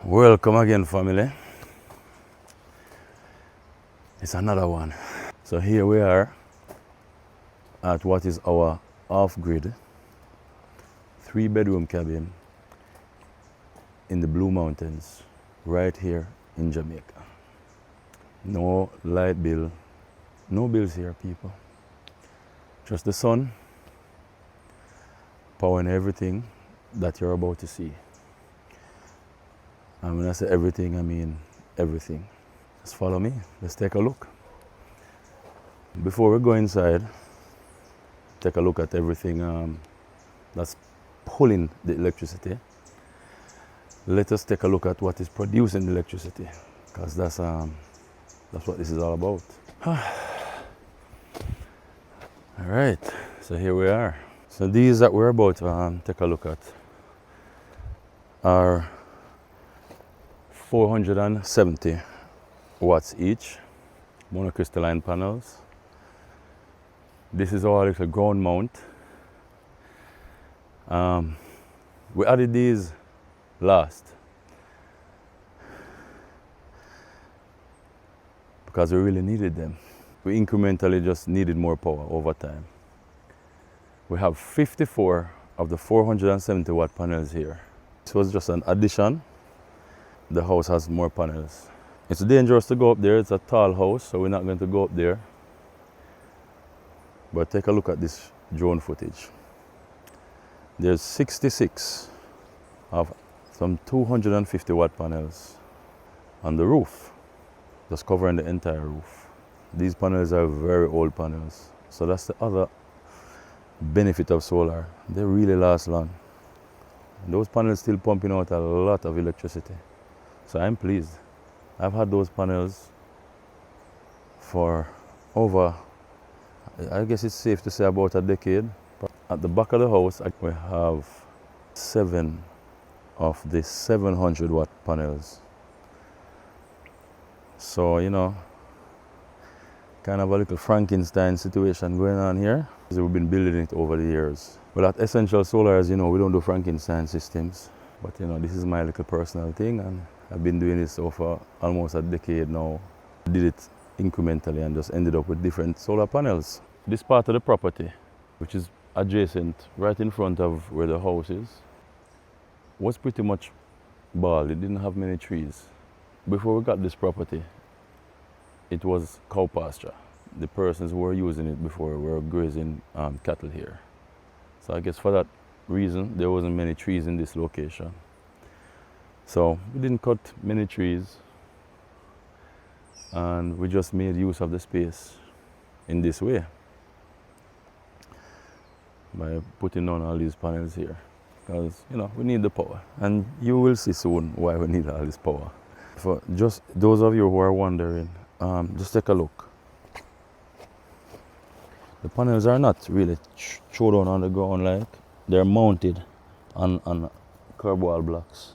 Welcome again, family. It's another one. So here we are at what is our off-grid 3-bedroom cabin in the Blue Mountains, right here in Jamaica. No light bill, no bills here, people. Just the sun powering everything that you're about to see. And when I say everything, I mean everything. Just follow me. Let's take a look. Before we go inside, take a look at everything that's pulling the electricity. Let us take a look at what is producing the electricity, because that's what this is all about. All right, so here we are. So these that we're about to take a look at are 470 watts each, monocrystalline panels. This is our little ground mount. We added these last because we really needed them. We incrementally just needed more power over time. We have 54 of the 470 watt panels here. This was just an addition. The house has more panels. It's dangerous to go up there. It's a tall house, so we're not going to go up there. But take a look at this drone footage. There's 66 of some 250 watt panels on the roof, just covering the entire roof. These panels are very old panels, so that's the other benefit of solar. They really last long. And those panels still pumping out a lot of electricity. So I'm pleased. I've had those panels for over, I guess it's safe to say, about a decade. But at the back of the house, we have 7 of the 700 watt panels. So, you know, kind of a little Frankenstein situation going on here. We've been building it over the years. Well, at Essential Solar, as you know, we don't do Frankenstein systems. But, you know, this is my little personal thing, and I've been doing this over almost a decade now. I did it incrementally and just ended up with different solar panels. This part of the property, which is adjacent right in front of where the house is, was pretty much bald. It didn't have many trees. Before we got this property, it was cow pasture. The persons who were using it before were grazing cattle here. So I guess for that reason, there wasn't many trees in this location. So we didn't cut many trees, and we just made use of the space in this way by putting on all these panels here, because, you know, we need the power, and you will see soon why we need all this power. For just those of you who are wondering, just take a look. The panels are not really thrown down on the ground, like they're mounted on curb wall blocks.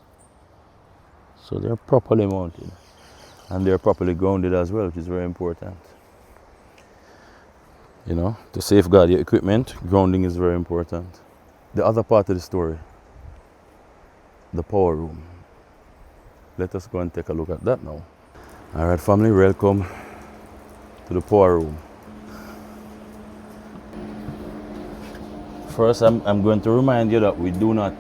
So they're properly mounted, and they're properly grounded as well, which is very important. You know, to safeguard your equipment, grounding is very important. The other part of the story, the power room. Let us go and take a look at that now. All right, family, welcome to the power room. First, I'm going to remind you that we do not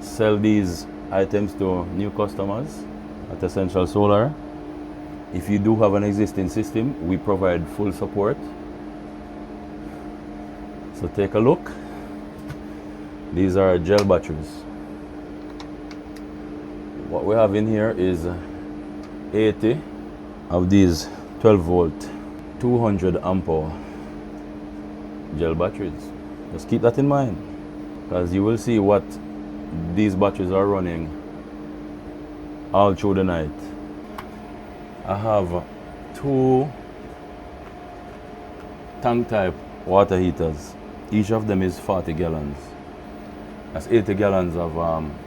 sell these items to new customers at Essential Solar. If you do have an existing system, we provide full support. So take a look. These are gel batteries. What we have in here is 80 of these 12 volt, 200 amp hour gel batteries. Just keep that in mind, because you will see what these batteries are running all through the night. I have 2 tank type water heaters. Each of them is 40 gallons. That's 80 gallons of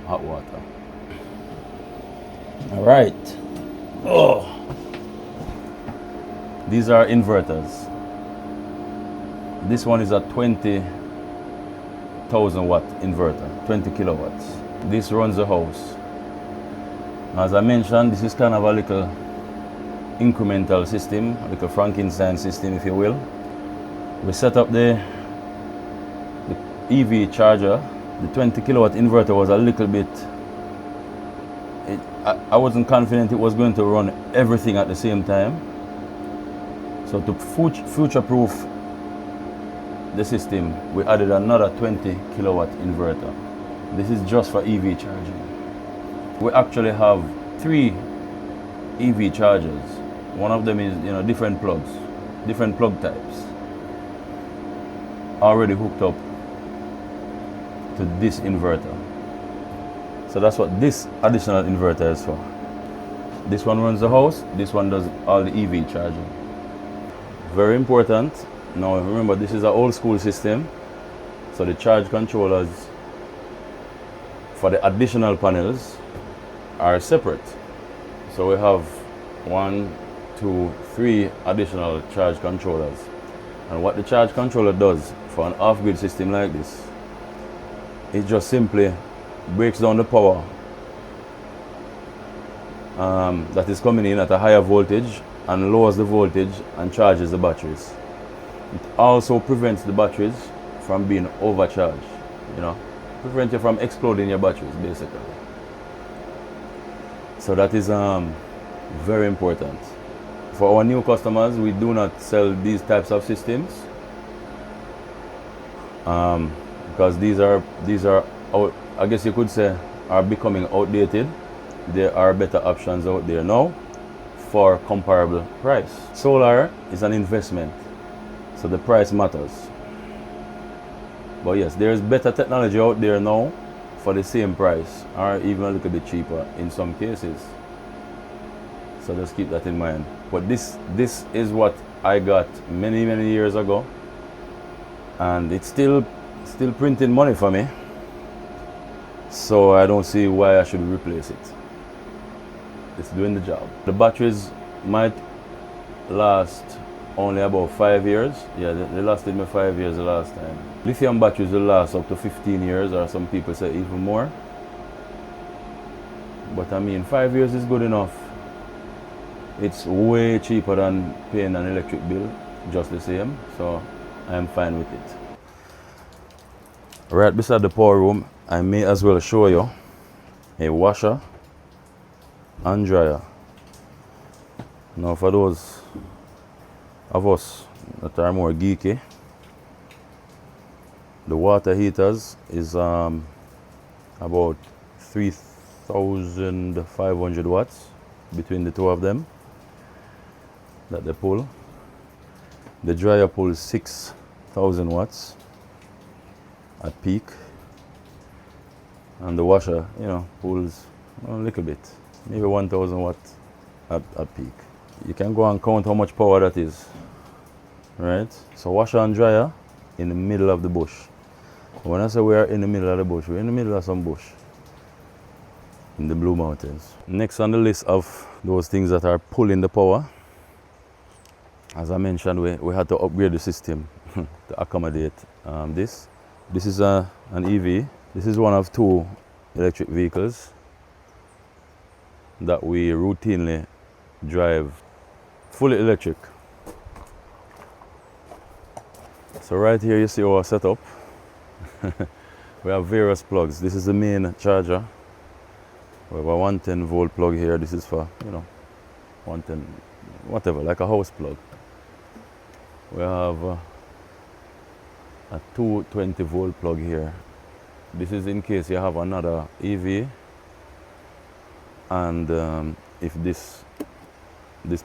hot water. All right. Oh. These are inverters. This one is a 20,000 watt inverter, 20 kilowatts. This runs the house As I mentioned, this is kind of a little incremental system, a little Frankenstein system, if you will. We set up the EV charger. The 20 kilowatt inverter was a little bit, I wasn't confident it was going to run everything at the same time. So to future-proof the system, we added another 20 kilowatt inverter. This is just for EV charging. We actually have 3 EV chargers. One of them is, different plugs, different plug types, already hooked up to this inverter. So that's what this additional inverter is for. This one runs the house, this one does all the EV charging. Very important. Now remember, this is an old school system, so the charge controllers for the additional panels are separate. So we have 1, 2, 3 additional charge controllers. And what the charge controller does for an off-grid system like this, it just simply breaks down the power that is coming in at a higher voltage and lowers the voltage and charges the batteries. It also prevents the batteries from being overcharged, prevent you from exploding your batteries basically. So that is very important. For our new customers, we do not sell these types of systems because these are I guess you could say, are becoming outdated. There are better options out there now for comparable price. Solar is an investment, so the price matters. But yes, there is better technology out there now for the same price, or even a little bit cheaper in some cases. So just keep that in mind. But this is what I got many years ago, and it's still printing money for me. So I don't see why I should replace it. It's doing the job. The batteries might last only about 5 years. Yeah, they lasted me 5 years the last time. Lithium batteries will last up to 15 years, or some people say even more. But I mean, 5 years is good enough. It's way cheaper than paying an electric bill, just the same. So I'm fine with it. Right beside the power room, I may as well show you a washer and dryer. Now for those of us that are more geeky, the water heaters is about 3,500 watts between the two of them that they pull. The dryer pulls 6,000 watts at peak, and the washer, pulls a little bit, maybe 1,000 watts at peak. You can go and count how much power that is, right? So washer and dryer in the middle of the bush. When I say we are in the middle of the bush, we're in the middle of some bush in the Blue Mountains. Next on the list of those things that are pulling the power, as I mentioned, we had to upgrade the system to accommodate this. This is an EV. This is one of 2 electric vehicles that we routinely drive fully electric. So right here you see our setup. We have various plugs. This is the main charger. We have a 110 volt plug here. This is for, 110, whatever, like a house plug. We have a 220 volt plug here. This is in case you have another EV, and if this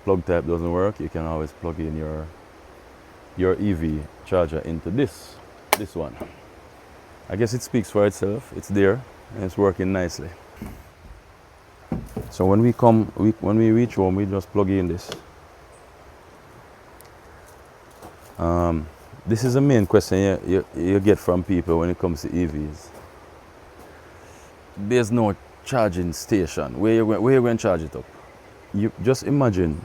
plug type doesn't work, you can always plug in your EV charger into this one. I guess it speaks for itself. It's there and it's working nicely. So when we reach home, we just plug in this. This is the main question you get from people when it comes to EVs. There's no charging station. Where you going to charge it up? You just imagine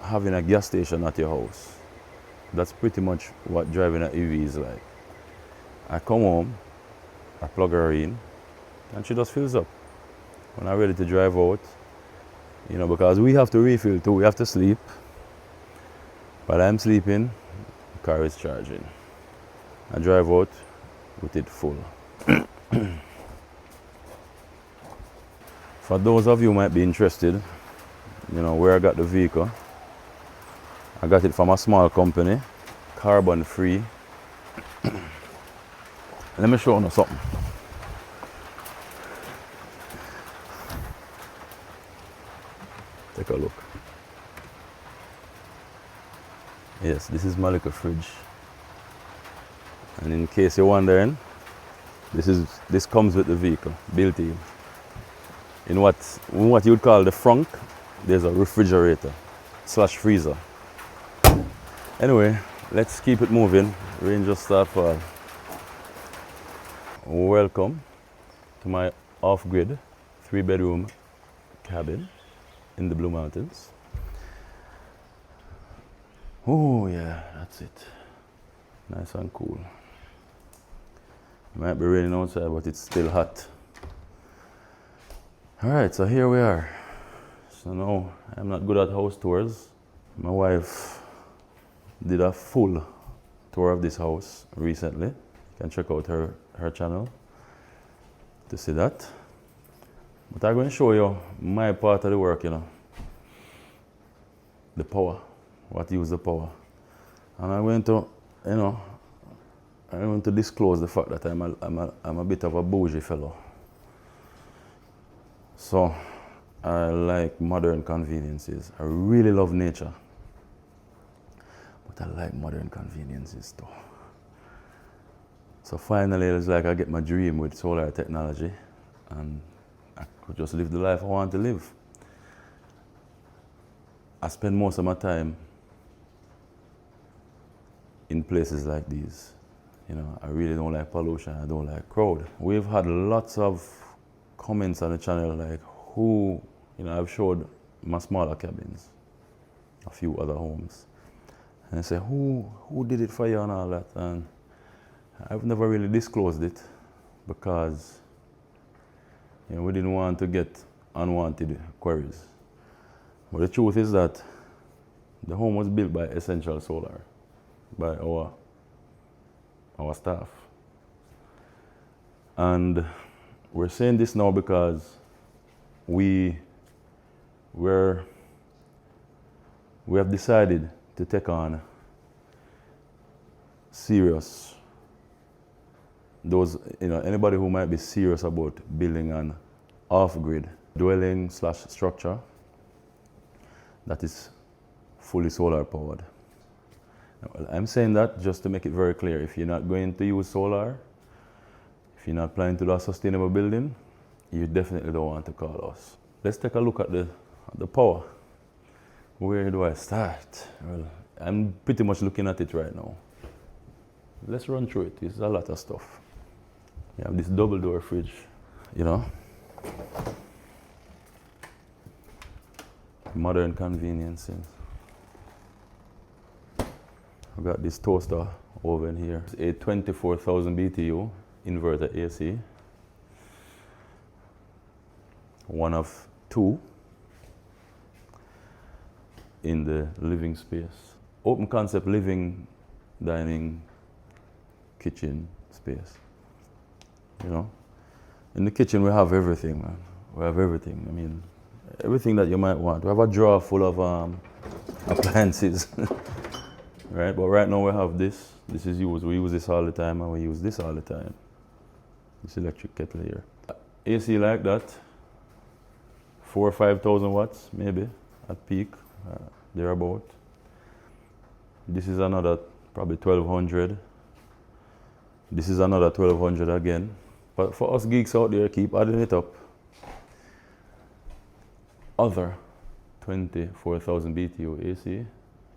having a gas station at your house. That's pretty much what driving an EV is like. I come home, I plug her in, and she just fills up. when I'm ready to drive out, you know, because we have to refill too, we have to sleep. While I'm sleeping, the car is charging. I drive out with it full. For those of you who might be interested, you know, where I got the vehicle, I got it from a small company, carbon free. Let me show you something. Take a look. Yes, this is my little fridge. And in case you're wondering, this comes with the vehicle, built in. In what you'd call the frunk, there's a refrigerator / freezer. Anyway, let's keep it moving. Rain just start fall. Welcome to my off-grid 3-bedroom cabin in the Blue Mountains. Oh yeah, that's it. Nice and cool. It might be raining outside, but it's still hot. Alright, so here we are. So now, I'm not good at house tours. My wife did a full tour of this house recently. You can check out her channel to see that. But I'm going to show you my part of the work, you know. The power, what use the power. And I'm going to, you know, I'm going to disclose the fact that I'm a bit of a bougie fellow. So, I like modern conveniences. I really love nature. But I like modern conveniences too. So finally, it's like I get my dream with solar technology and I could just live the life I want to live. I spend most of my time in places like these. You know, I really don't like pollution, I don't like crowd. We've had lots of comments on the channel like who, you know, I've showed my smaller cabins, a few other homes. And I say, who did it for you and all that? And I've never really disclosed it because, you know, we didn't want to get unwanted queries. But the truth is that the home was built by Essential Solar, by our staff. And we're saying this now because we have decided to take on serious, those, you know, anybody who might be serious about building an off-grid dwelling / structure that is fully solar powered. Well, I'm saying that just to make it very clear. If you're not going to use solar, if you're not planning to do a sustainable building, you definitely don't want to call us. Let's take a look at the power. Where do I start? Well, I'm pretty much looking at it right now. Let's run through it. It's a lot of stuff. You have this double door fridge, you know. Modern conveniences. I've got this toaster oven here. It's a 24,000 BTU inverter AC. One of two in the living space. Open concept living, dining, kitchen space. You know, in the kitchen we have everything, man. We have everything. I mean, everything that you might want. We have a drawer full of appliances. Right, but right now we have this. This is used. We use this all the time, and we use this all the time. This electric kettle here. AC like that, 4,000 or 5,000 watts, maybe at peak, thereabout. This is another probably 1,200. This is another 1,200 again. But for us geeks out there, keep adding it up. Other 24,000 BTU AC.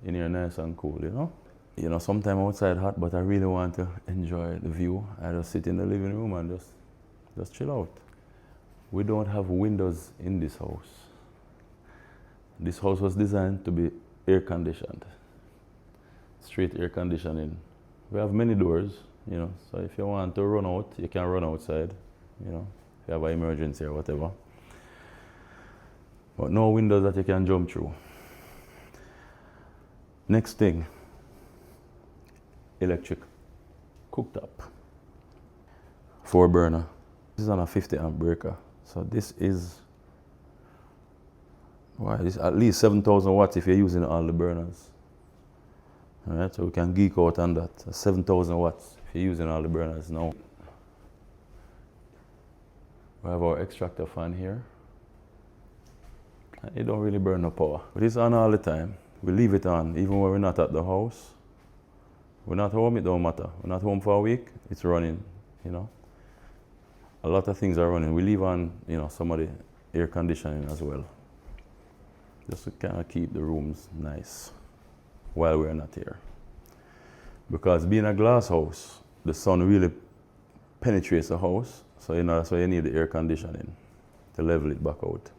In here nice and cool, you know? You know, sometimes outside hot, but I really want to enjoy the view. I just sit in the living room and just chill out. We don't have windows in this house. This house was designed to be air conditioned. Straight air conditioning. We have many doors, you know, so if you want to run out, you can run outside, you know, if you have an emergency or whatever. but no windows that you can jump through. Next thing, electric cooktop, 4 burner. This is on a 50 amp breaker. So this is, this at least 7,000 watts if you're using all the burners. All right, so we can geek out on that. 7,000 watts if you're using all the burners now. We have our extractor fan here. It don't really burn no power, but it's on all the time. We leave it on even when we're not at the house. We're not home, it don't matter. We're not home for a week, it's running, you know. A lot of things are running. We leave on, you know, some of the air conditioning as well, just to kind of keep the rooms nice while we're not here. Because being a glass house, the sun really penetrates the house, so you know that's why you need the air conditioning to level it back out.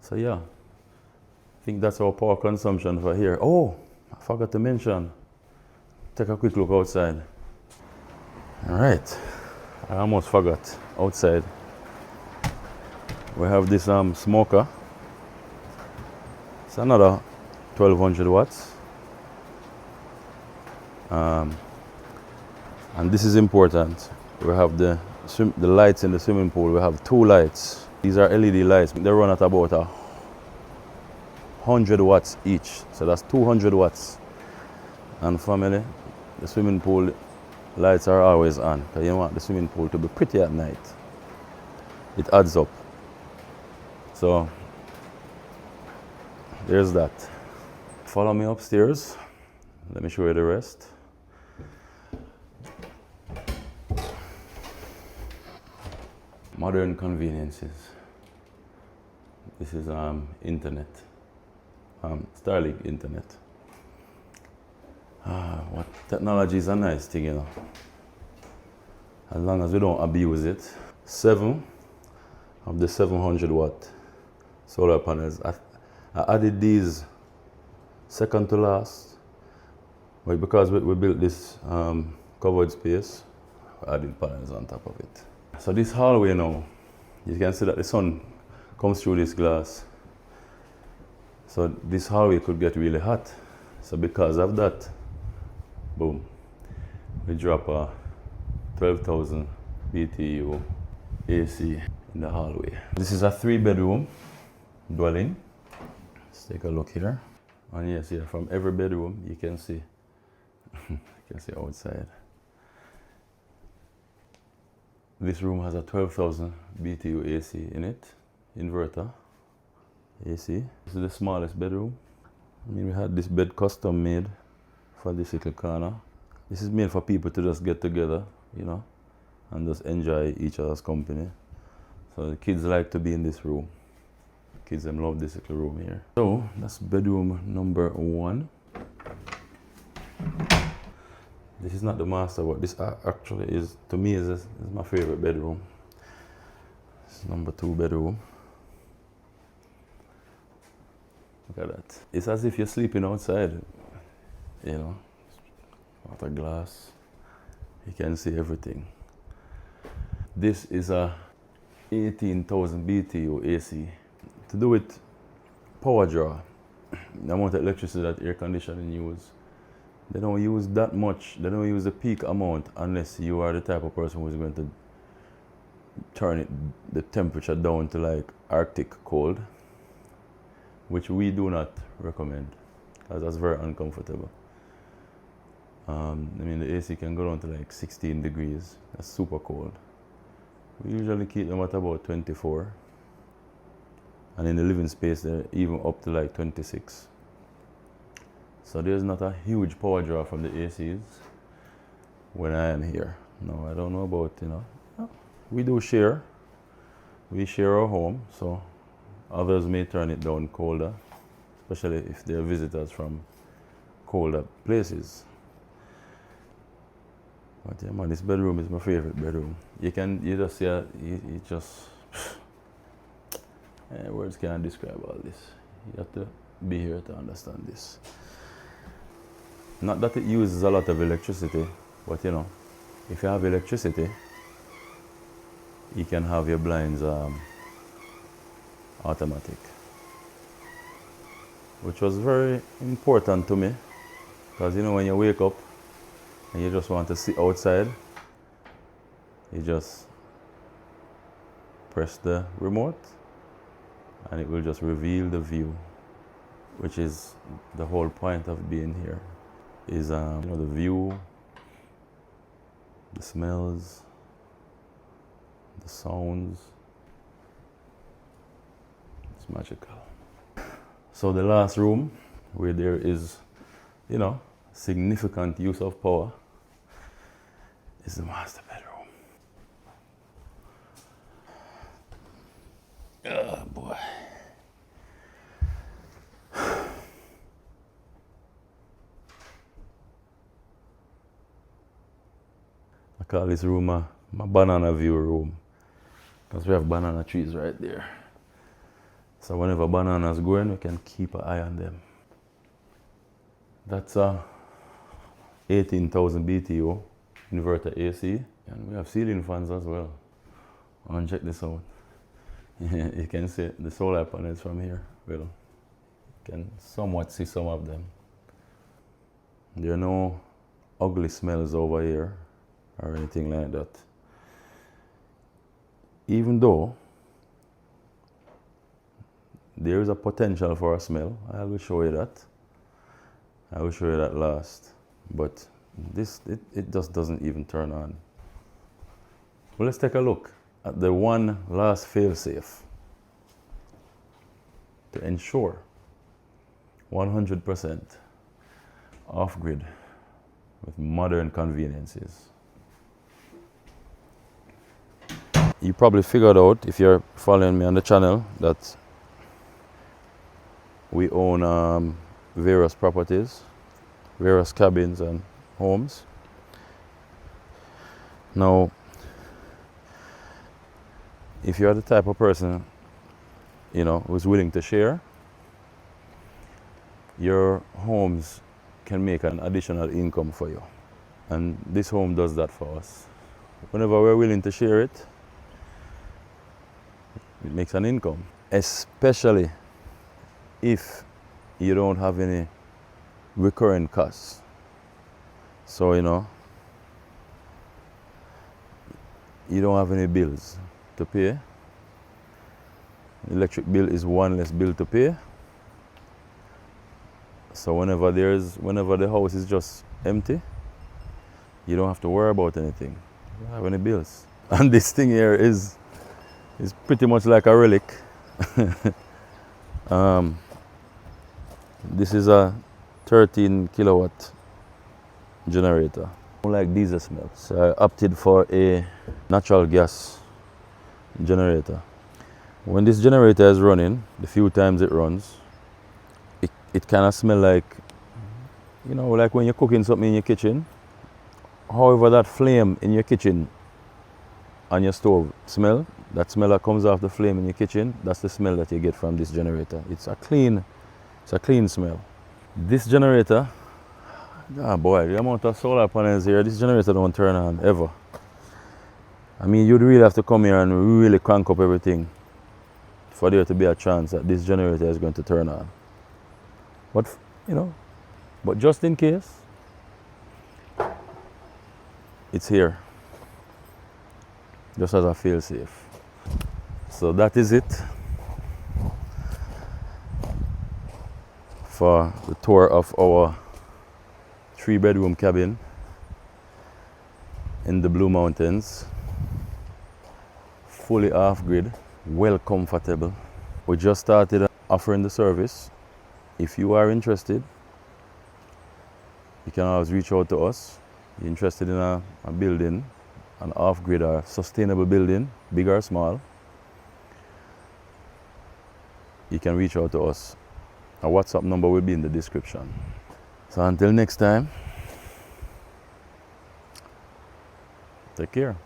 So yeah, I think that's our power consumption for here. Oh, I forgot to mention, take a quick look outside. All right, I almost forgot. Outside, we have this smoker. It's another 1200 watts. And this is important. We have the lights in the swimming pool. We have 2 lights. These are LED lights. They run at about 100 watts each. So that's 200 watts. And family, the swimming pool lights are always on, because you want the swimming pool to be pretty at night. It adds up. So there's that. Follow me upstairs. Let me show you the rest. Modern conveniences. This is internet, Starlink internet. What technology is a nice thing, you know, as long as we don't abuse it. 7 of the 700 watt solar panels. I added these second to last, but because we built this covered space, I added panels on top of it. So this hallway now, you can see that the sun comes through this glass. So this hallway could get really hot. So because of that, boom, we drop a 12,000 BTU AC in the hallway. This is a 3-bedroom dwelling. Let's take a look here. And yes, yeah, from every bedroom you can see, you can see outside. This room has a 12,000 BTU AC in it, inverter AC. This is the smallest bedroom. I mean, we had this bed custom made for this little corner. This is made for people to just get together, you know, and just enjoy each other's company. So the kids like to be in this room. Kids them love this little room here. So that's bedroom number 1. This is not the master, but this actually is, to me, is my favorite bedroom. This is number 2 bedroom. Look at that. It's as if you're sleeping outside, you know. Water glass. You can see everything. This is a 18,000 BTU AC. To do with power draw, the amount of electricity that air conditioning use, they don't use that much. They don't use the peak amount unless you are the type of person who is going to turn the temperature down to like Arctic cold, which we do not recommend because that's very uncomfortable. I mean, the AC can go down to like 16 degrees. That's super cold. We usually keep them at about 24. And in the living space, they're even up to like 26. So there's not a huge power draw from the ACs when I am here. No, I don't know about, you know. We do share. We share our home, so others may turn it down colder, especially if they're visitors from colder places. But yeah, man, this bedroom is my favorite bedroom. You just see, words cannot describe all this. You have to be here to understand this. Not that it uses a lot of electricity, but you know, if you have electricity, you can have your blinds automatic, which was very important to me because you know when you wake up and you just want to see outside, you just press the remote and it will just reveal the view, which is the whole point of being here, is you know, the view, the smells, the sounds. It's magical. So the last room where there is, you know, significant use of power is the master bedroom. Oh boy. I call this room my banana view room because we have banana trees right there. So whenever bananas growing, we can keep an eye on them. That's a 18,000 BTU inverter AC, and we have ceiling fans as well. And check this out. You can see the solar panels from here. Well, you can somewhat see some of them. There are no ugly smells over here or anything like that. Even though there is a potential for a smell, I will show you that. I will show you that last. But this, it just doesn't even turn on. Well, let's take a look at the one last fail-safe to ensure 100% off-grid with modern conveniences. You probably figured out, if you're following me on the channel, that we own various properties, various cabins and homes. Now, if you're the type of person, you know, who's willing to share, your homes can make an additional income for you. And this home does that for us. Whenever we're willing to share it, it makes an income, especially if you don't have any recurring costs. So, you know, you don't have any bills to pay. Electric bill is one less bill to pay. So whenever the house is just empty, you don't have to worry about anything. You don't have any bills. And this thing here is pretty much like a relic. This is a 13 kilowatt generator. I don't like diesel smell, so I opted for a natural gas generator. When this generator is running, the few times it runs, it kind of smell like, you know, like when you're cooking something in your kitchen. However, that flame in your kitchen on your stove smell, that smell that comes off the flame in your kitchen, that's the smell that you get from this generator. It's a clean smell. This generator, oh boy, the amount of solar panels here, this generator don't turn on ever. I mean, you'd really have to come here and really crank up everything for there to be a chance that this generator is going to turn on. But, you know, but just in case, it's here, just as a fail-safe. So that is it for the tour of our 3-bedroom cabin in the Blue Mountains. Fully off-grid, well comfortable. We just started offering the service. If you are interested, you can always reach out to us. You're interested in a building, an off-grid or sustainable building, big or small, you can reach out to us. Our WhatsApp number will be in the description. So until next time, take care.